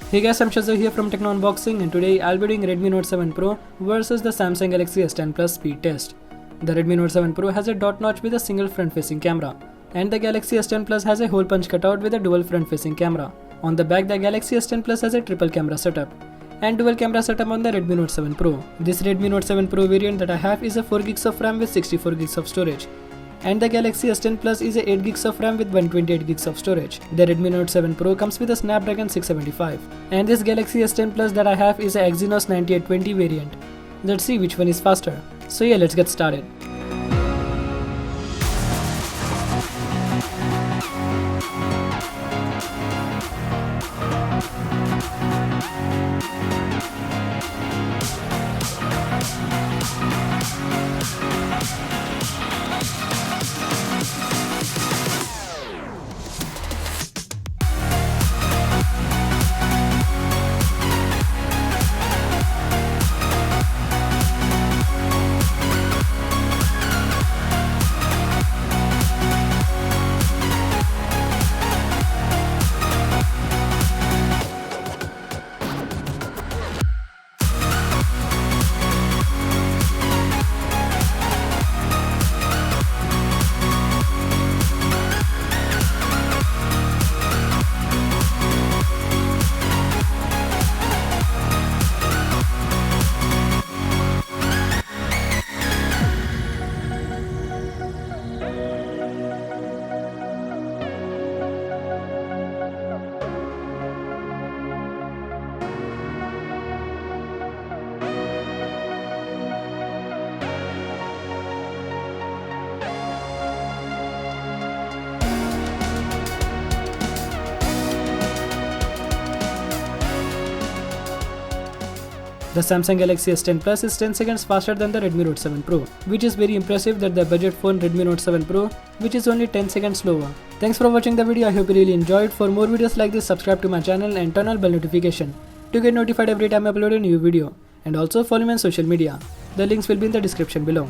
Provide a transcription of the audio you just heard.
Hey guys, I'm Shaizor here from Techno Unboxing, and today I'll be doing Redmi Note 7 Pro versus the Samsung Galaxy S10 Plus speed test. The Redmi Note 7 Pro has a dot notch with a single front-facing camera, and the Galaxy S10 Plus has a hole punch cutout with a dual front-facing camera. On the back, the Galaxy S10 Plus has a triple camera setup and dual camera setup on the Redmi Note 7 Pro. This Redmi Note 7 Pro variant that I have is a 4GB of RAM with 64GB of storage. And the Galaxy S10 Plus is a 8GB of RAM with 128GB of storage. The Redmi Note 7 Pro comes with a Snapdragon 675. And this Galaxy S10 Plus that I have is a Exynos 9820 variant. Let's see which one is faster. So yeah, let's get started. The Samsung Galaxy S10 Plus is 10 seconds faster than the Redmi Note 7 Pro, which is very impressive that the budget phone Redmi Note 7 Pro, which is only 10 seconds slower. Thanks for watching the video. I hope you really enjoyed. For more videos like this, subscribe to my channel and turn on bell notification to get notified every time I upload a new video. And also follow me on social media. The links will be in the description below.